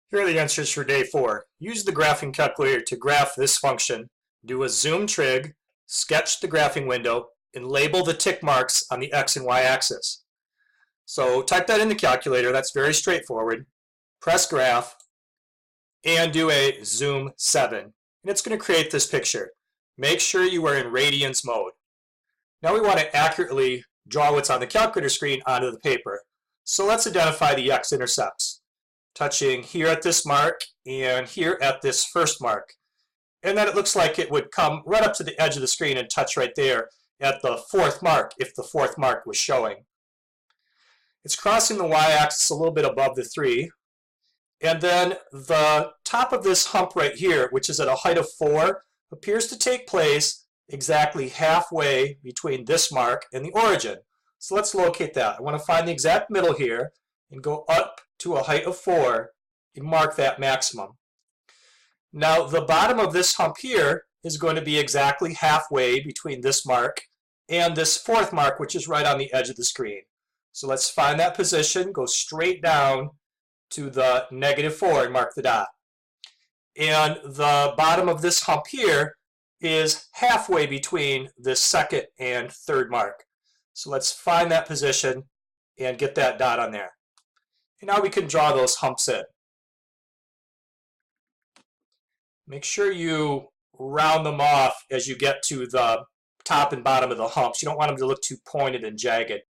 Here are the answers for day 4. Use the graphing calculator to graph this function, do a zoom trig, sketch the graphing window, and label the tick marks on the x and y axis. So type that in the calculator, that's very straightforward. Press graph, and do a zoom 7. And it's going to create this picture. Make sure you are in radians mode. Now we want to accurately draw what's on the calculator screen onto the paper. So let's identify the x-intercepts. Touching here at this mark and here at this first mark. And then it looks like it would come right up to the edge of the screen and touch right there at the fourth mark if the fourth mark was showing. It's crossing the y-axis a little bit above the 3. And then the top of this hump right here, which is at a height of 4, appears to take place exactly halfway between this mark and the origin. So let's locate that. I want to find the exact middle here and go up to a height of 4 and mark that maximum. Now the bottom of this hump here is going to be exactly halfway between this mark and this fourth mark, which is right on the edge of the screen. So let's find that position, go straight down to the -4 and mark the dot. And the bottom of this hump here is halfway between the second and third mark. So let's find that position and get that dot on there. And now we can draw those humps in. Make sure you round them off as you get to the top and bottom of the humps. You don't want them to look too pointed and jagged.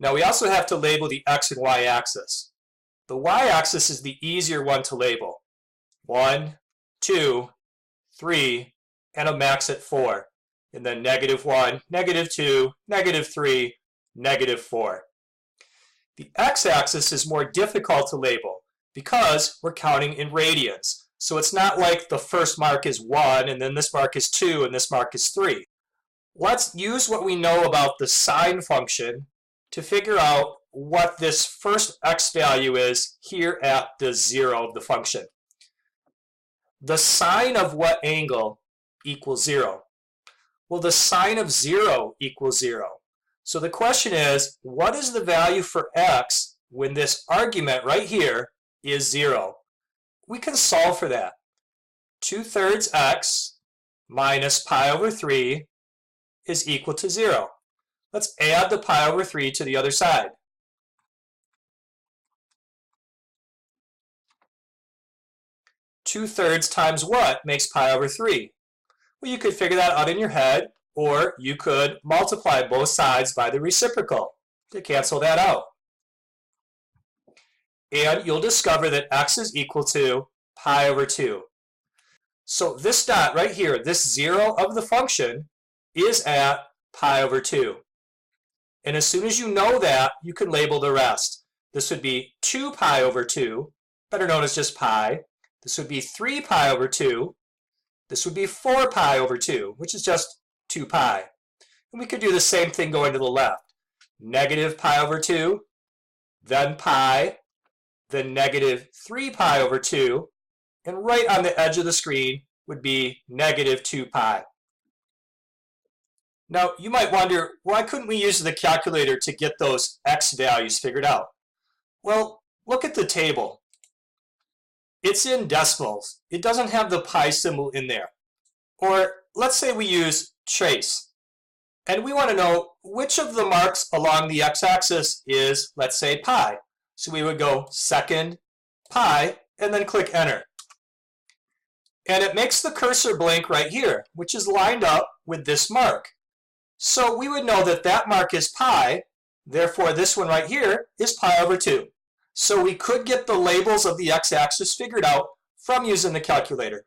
Now we also have to label the x and y axis. The y axis is the easier one to label. 1, 2, 3, and a max at 4. And then -1, -2, -3, -4. The x-axis is more difficult to label because we're counting in radians. So it's not like the first mark is 1, and then this mark is 2, and this mark is 3. Let's use what we know about the sine function to figure out what this first x value is here at the 0 of the function. The sine of what angle equals 0? Well, the sine of 0 equals 0. So the question is, what is the value for x when this argument right here is 0? We can solve for that. 2/3 x minus pi over 3 is equal to 0. Let's add the pi over 3 to the other side. Two-thirds times what makes pi over 3? Well, you could figure that out in your head, or you could multiply both sides by the reciprocal to cancel that out. And you'll discover that x is equal to pi over 2. So this dot right here, this 0 of the function, is at pi over 2. And as soon as you know that, you can label the rest. This would be 2 pi over 2, better known as just pi. This would be 3 pi over 2. This would be 4 pi over 2, which is just 2 pi. And we could do the same thing going to the left. Negative pi over 2, then pi, then -3 pi over 2, and right on the edge of the screen would be -2 pi. Now, you might wonder, why couldn't we use the calculator to get those x values figured out? Well, look at the table. It's in decimals. It doesn't have the pi symbol in there. Or let's say we use trace. And we want to know which of the marks along the x-axis is, let's say, pi. So we would go second, pi, and then click enter. And it makes the cursor blank right here, which is lined up with this mark. So we would know that that mark is pi, therefore this one right here is pi over 2. So we could get the labels of the x-axis figured out from using the calculator.